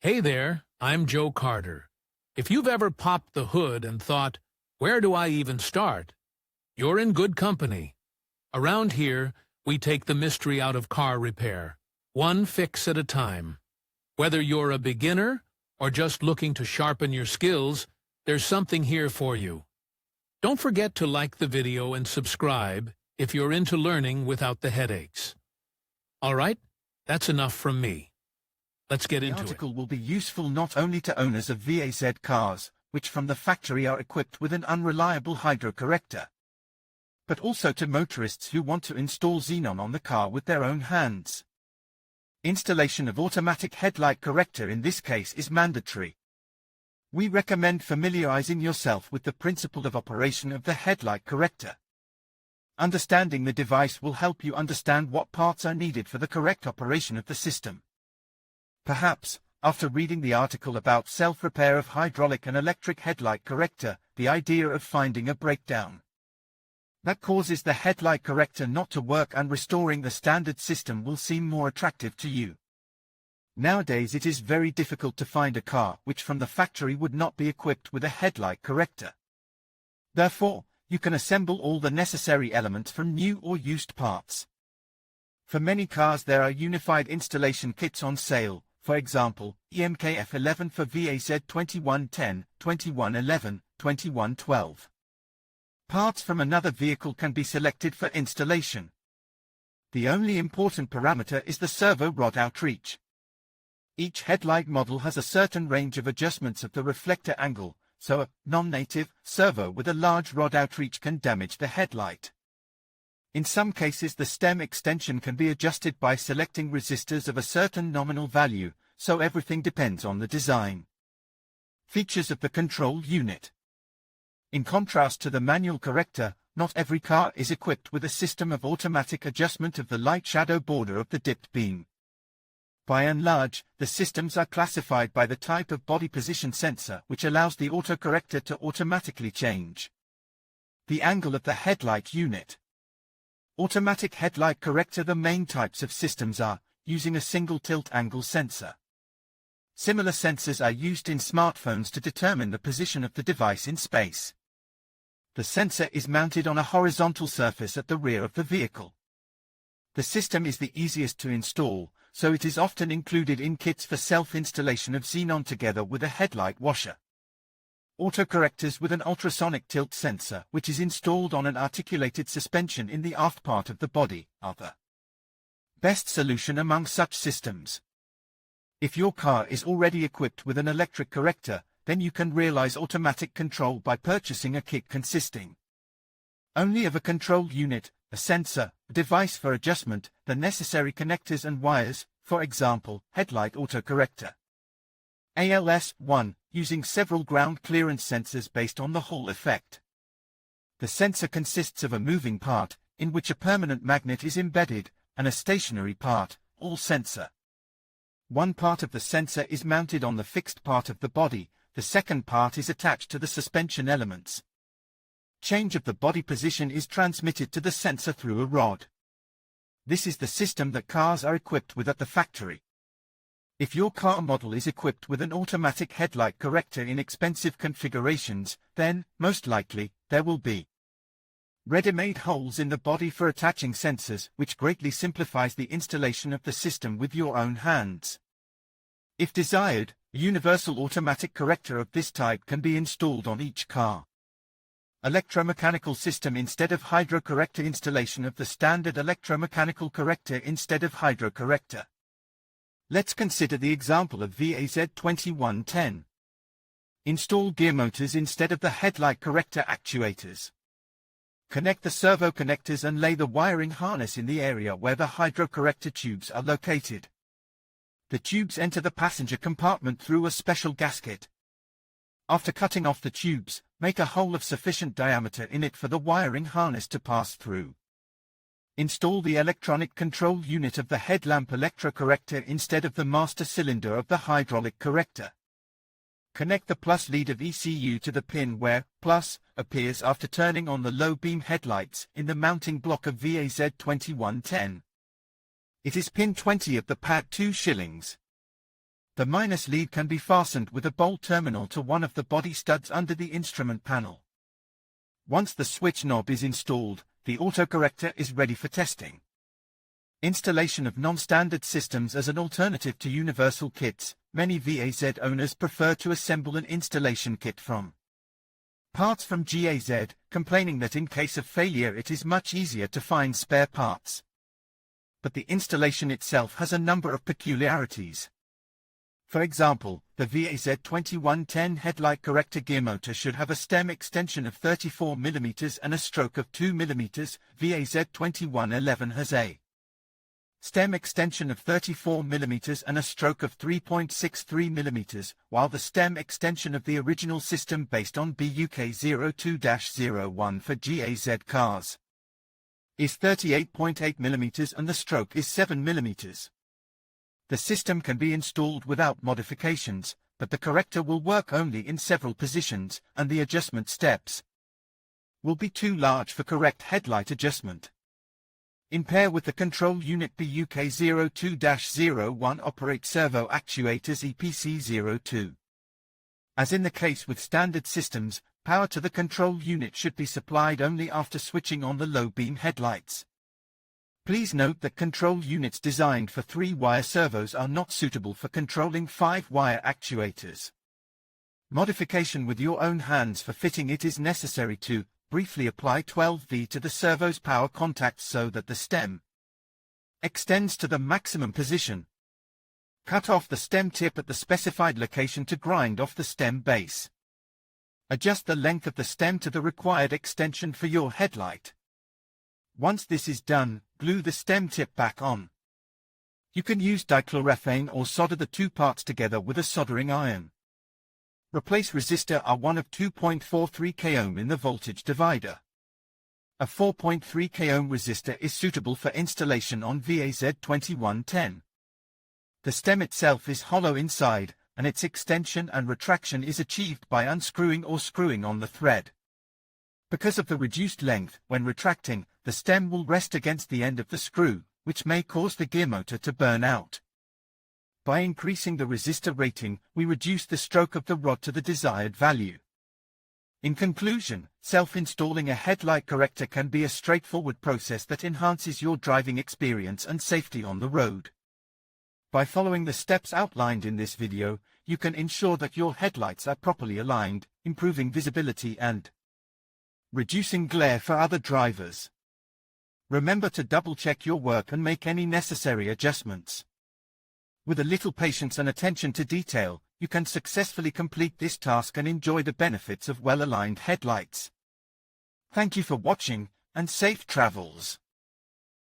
Hey there, I'm Joe Carter. If you've ever popped the hood and thought, where do I even start? You're in good company. Around here, we take the mystery out of car repair, one fix at a time. Whether you're a beginner or just looking to sharpen your skills, there's something here for you. Don't forget to like the video and subscribe if you're into learning without the headaches. All right, that's enough from me. Let's get into it. The article will be useful not only to owners of VAZ cars, which from the factory are equipped with an unreliable hydrocorrector, but also to motorists who want to install xenon on the car with their own hands. Installation of automatic headlight corrector in this case is mandatory. We recommend familiarizing yourself with the principle of operation of the headlight corrector. Understanding the device will help you understand what parts are needed for the correct operation of the system. Perhaps, after reading the article about self-repair of hydraulic and electric headlight corrector, the idea of finding a breakdown that causes the headlight corrector not to work and restoring the standard system will seem more attractive to you. Nowadays it is very difficult to find a car which from the factory would not be equipped with a headlight corrector. Therefore, you can assemble all the necessary elements from new or used parts. For many cars there are unified installation kits on sale, for example, EMKF11 for VAZ 2110, 2111, 2112. Parts from another vehicle can be selected for installation. The only important parameter is the servo rod outreach. Each headlight model has a certain range of adjustments of the reflector angle, so a non-native servo with a large rod outreach can damage the headlight. In some cases the stem extension can be adjusted by selecting resistors of a certain nominal value, so everything depends on the design. Features of the control unit. In contrast to the manual corrector, not every car is equipped with a system of automatic adjustment of the light shadow border of the dipped beam. By and large, the systems are classified by the type of body position sensor which allows the autocorrector to automatically change the angle of the headlight unit. Automatic headlight corrector. The main types of systems are using a single tilt angle sensor. Similar sensors are used in smartphones to determine the position of the device in space. The sensor is mounted on a horizontal surface at the rear of the vehicle. The system is the easiest to install, so it is often included in kits for self-installation of xenon together with a headlight washer. Autocorrectors with an ultrasonic tilt sensor which is installed on an articulated suspension in the aft part of the body are the best solution among such systems. If your car is already equipped with an electric corrector, then you can realize automatic control by purchasing a kit consisting only of a control unit, a sensor, a device for adjustment, the necessary connectors and wires, for example, headlight autocorrector. ALS-1, using several ground clearance sensors based on the Hall effect. The sensor consists of a moving part, in which a permanent magnet is embedded, and a stationary part, all sensor. One part of the sensor is mounted on the fixed part of the body, the second part is attached to the suspension elements. Change of the body position is transmitted to the sensor through a rod. This is the system that cars are equipped with at the factory. If your car model is equipped with an automatic headlight corrector in expensive configurations, then, most likely, there will be ready-made holes in the body for attaching sensors, which greatly simplifies the installation of the system with your own hands. If desired, a universal automatic corrector of this type can be installed on each car. Electromechanical system instead of hydrocorrector. Installation of the standard electromechanical corrector instead of hydrocorrector. Let's consider the example of VAZ 2110. Install gear motors instead of the headlight corrector actuators. Connect the servo connectors and lay the wiring harness in the area where the hydrocorrector tubes are located. The tubes enter the passenger compartment through a special gasket. After cutting off the tubes, make a hole of sufficient diameter in it for the wiring harness to pass through. Install the electronic control unit of the headlamp electrocorrector instead of the master cylinder of the hydraulic corrector. Connect the plus lead of ECU to the pin where plus appears after turning on the low beam headlights in the mounting block of VAZ 2110. It is pin 20 of the pad 2 shillings. The minus lead can be fastened with a bolt terminal to one of the body studs under the instrument panel. Once the switch knob is installed, the autocorrector is ready for testing. Installation of non-standard systems as an alternative to universal kits. Many VAZ owners prefer to assemble an installation kit from parts from GAZ, complaining that in case of failure it is much easier to find spare parts. But the installation itself has a number of peculiarities. For example, the VAZ2110 headlight corrector gear motor should have a stem extension of 34 mm and a stroke of 2 mm. VAZ2111 has a stem extension of 34 mm and a stroke of 3.63 mm, while the stem extension of the original system based on BUK02-01 for GAZ cars is 38.8 mm and the stroke is 7 mm. The system can be installed without modifications, but the corrector will work only in several positions, and the adjustment steps will be too large for correct headlight adjustment. In pair with the control unit BUK02-01 operate servo actuators EPC02. As in the case with standard systems, power to the control unit should be supplied only after switching on the low beam headlights. Please note that control units designed for 3-wire servos are not suitable for controlling 5-wire actuators. Modification with your own hands. For fitting it is necessary to briefly apply 12V to the servo's power contacts so that the stem extends to the maximum position. Cut off the stem tip at the specified location to grind off the stem base. Adjust the length of the stem to the required extension for your headlight. Once this is done, glue the stem tip back on. You can use dichlorophane or solder the two parts together with a soldering iron. Replace resistor R1 of 2.43 kΩ in the voltage divider. A 4.3 kΩ resistor is suitable for installation on VAZ2110. The stem itself is hollow inside, and its extension and retraction is achieved by unscrewing or screwing on the thread. Because of the reduced length, when retracting, the stem will rest against the end of the screw, which may cause the gear motor to burn out. By increasing the resistor rating, we reduce the stroke of the rod to the desired value. In conclusion, self-installing a headlight corrector can be a straightforward process that enhances your driving experience and safety on the road. By following the steps outlined in this video, you can ensure that your headlights are properly aligned, improving visibility and reducing glare for other drivers. Remember to double-check your work and make any necessary adjustments. With a little patience and attention to detail, you can successfully complete this task and enjoy the benefits of well-aligned headlights. Thank you for watching, and safe travels.